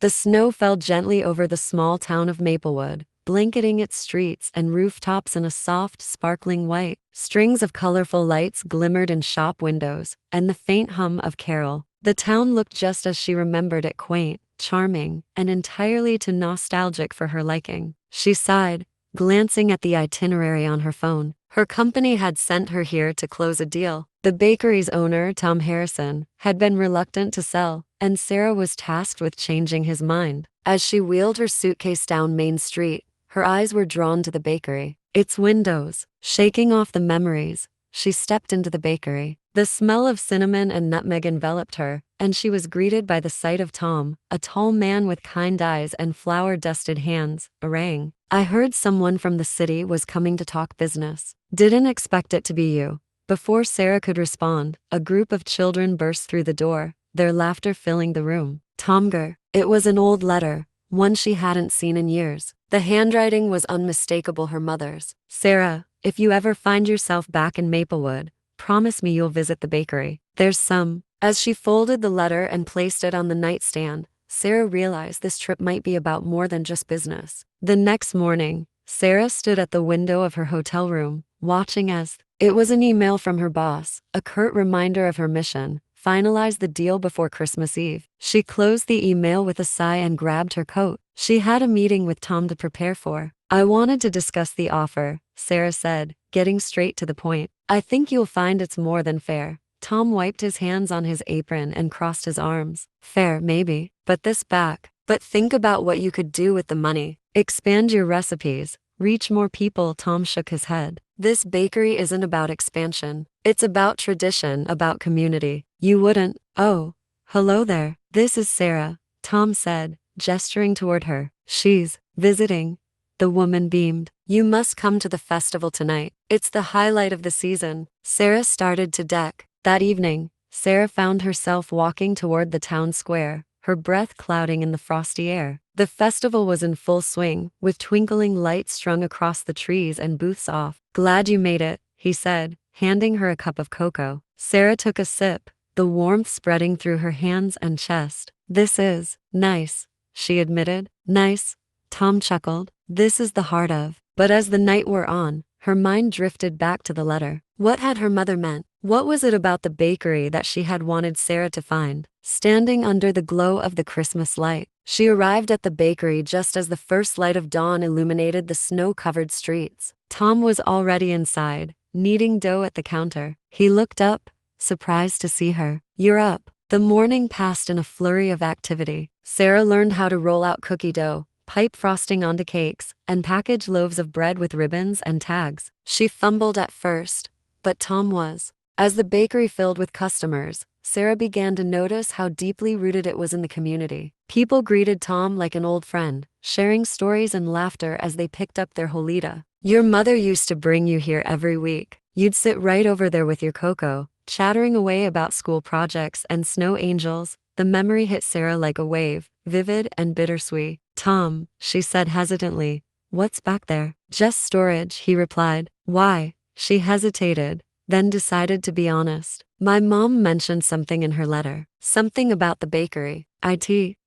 The snow fell gently over the small town of Maplewood, blanketing its streets and rooftops in a soft, sparkling white. Strings of colorful lights glimmered in shop windows, and the faint hum of carol. The town looked just as she remembered it, quaint, charming, and entirely too nostalgic for her liking. She sighed, glancing at the itinerary on her phone. Her company had sent her here to close a deal. The bakery's owner, Tom Harrison, had been reluctant to sell, and Sarah was tasked with changing his mind. As she wheeled her suitcase down Main Street, her eyes were drawn to the bakery. Its windows, shaking off the memories, she stepped into the bakery. The smell of cinnamon and nutmeg enveloped her, and she was greeted by the sight of Tom, a tall man with kind eyes and flour-dusted hands, haranguing. "I heard someone from the city was coming to talk business. Didn't expect it to be you." Before Sarah could respond, a group of children burst through the door, their laughter filling the room. Tomger. It was an old letter, one she hadn't seen in years. The handwriting was unmistakable, her mother's. "Sarah, if you ever find yourself back in Maplewood, promise me you'll visit the bakery. There's some." As she folded the letter and placed it on the nightstand, Sarah realized this trip might be about more than just business. The next morning, Sarah stood at the window of her hotel room, watching as it was an email from her boss, a curt reminder of her mission: finalize the deal before Christmas Eve. She closed the email with a sigh and grabbed her coat. She had a meeting with Tom to prepare for. "I wanted to discuss the offer," Sarah said, getting straight to the point. "I think you'll find it's more than fair." Tom wiped his hands on his apron and crossed his arms. "Fair, maybe, but this back. But think about what you could do with the money. Expand your recipes, reach more people." Tom shook his head. "This bakery isn't about expansion. It's about tradition, about community. You wouldn't." "Oh, hello there. This is Sarah," Tom said, gesturing toward her. "She's visiting." The woman beamed. "You must come to the festival tonight. It's the highlight of the season." Sarah started to deck. That evening, Sarah found herself walking toward the town square, her breath clouding in the frosty air. The festival was in full swing, with twinkling lights strung across the trees and booths off. "Glad you made it," he said, handing her a cup of cocoa. Sarah took a sip, the warmth spreading through her hands and chest. "This is nice," she admitted. "Nice," Tom chuckled. "This is the heart of." But as the night wore on, her mind drifted back to the letter. What had her mother meant? What was it about the bakery that she had wanted Sarah to find? Standing under the glow of the Christmas light, she arrived at the bakery just as the first light of dawn illuminated the snow-covered streets. Tom was already inside, kneading dough at the counter. He looked up, surprised to see her. "You're up." The morning passed in a flurry of activity. Sarah learned how to roll out cookie dough, pipe frosting onto cakes, and package loaves of bread with ribbons and tags. She fumbled at first, but Tom was. As the bakery filled with customers, Sarah began to notice how deeply rooted it was in the community. People greeted Tom like an old friend, sharing stories and laughter as they picked up their holita. "Your mother used to bring you here every week. You'd sit right over there with your cocoa, chattering away about school projects and snow angels." The memory hit Sarah like a wave, vivid and bittersweet. "Tom," she said hesitantly, "what's back there?" "Just storage," he replied. "Why?" She hesitated, then decided to be honest. "My mom mentioned something in her letter. Something about the bakery.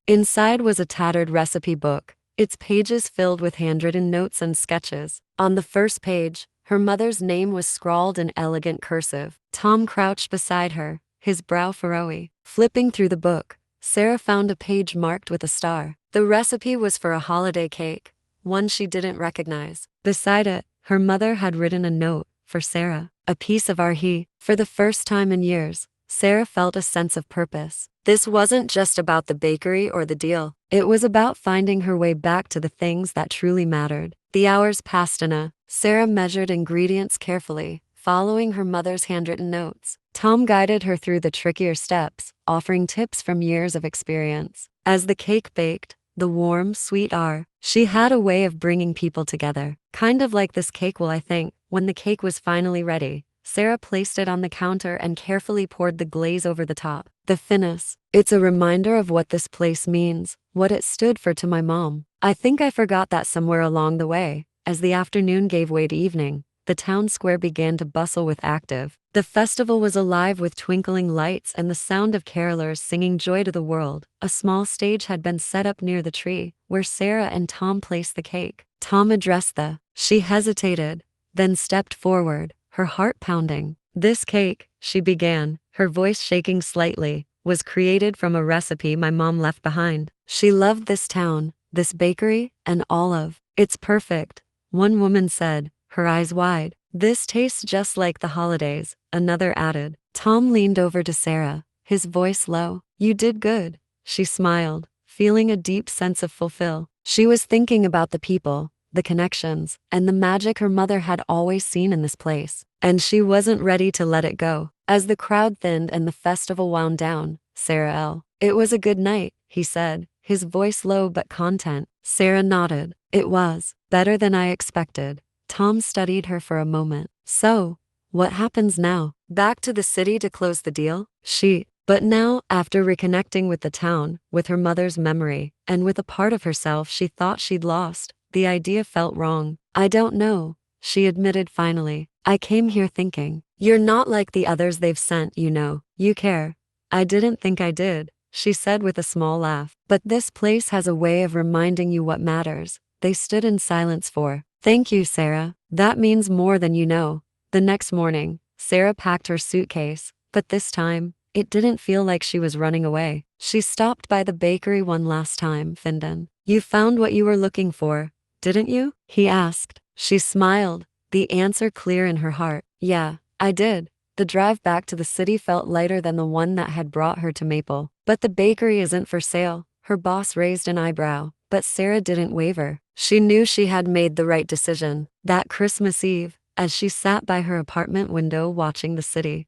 Inside was a tattered recipe book, its pages filled with handwritten notes and sketches. On the first page, her mother's name was scrawled in elegant cursive. Tom crouched beside her, his brow furrowed. Flipping through the book, Sarah found a page marked with a star. The recipe was for a holiday cake, one she didn't recognize. Beside it, her mother had written a note, "For Sarah, a piece of our he." For the first time in years, Sarah felt a sense of purpose. This wasn't just about the bakery or the deal. It was about finding her way back to the things that truly mattered. The hours passed Sarah measured ingredients carefully, following her mother's handwritten notes. Tom guided her through the trickier steps, offering tips from years of experience. As the cake baked, the warm, sweet air, she had a way of bringing people together. "Kind of like this cake will, I think." When the cake was finally ready, Sarah placed it on the counter and carefully poured the glaze over the top. "The finesse. It's a reminder of what this place means, what it stood for to my mom. I think I forgot that somewhere along the way." As the afternoon gave way to evening, the town square began to bustle with active The festival was alive with twinkling lights and the sound of carolers singing joy to the world. A small stage had been set up near the tree, where Sarah and Tom placed the cake. Tom addressed the. She hesitated, then stepped forward, her heart pounding. This cake, she began, her voice shaking slightly, was created from a recipe my mom left behind. She loved this town, this bakery, and all of. It's perfect, one woman said, her eyes wide. This tastes just like the holidays, another added. Tom leaned over to Sarah, his voice low. You did good, she smiled, feeling a deep sense of fulfill. She was thinking about the people, the connections, and the magic her mother had always seen in this place. And she wasn't ready to let it go. As the crowd thinned and the festival wound down, Sarah L. It was a good night, he said, his voice low but content. Sarah nodded. It was better than I expected. Tom studied her for a moment. So, what happens now? Back to the city to close the deal? But now, after reconnecting with the town, with her mother's memory, and with a part of herself she thought she'd lost, the idea felt wrong. I don't know, she admitted finally. I came here thinking, you're not like the others they've sent, you know. You care. I didn't think I did, she said with a small laugh. But this place has a way of reminding you what matters. They stood in silence for. Thank you, Sarah. That means more than you know. The next morning, Sarah packed her suitcase, but this time, it didn't feel like she was running away. She stopped by the bakery one last time. Finden. You found what you were looking for, didn't you? He asked. She smiled, the answer clear in her heart. Yeah, I did. The drive back to the city felt lighter than the one that had brought her to Maple. But the bakery isn't for sale. Her boss raised an eyebrow, but Sarah didn't waver. She knew she had made the right decision. That Christmas Eve, as she sat by her apartment window watching the city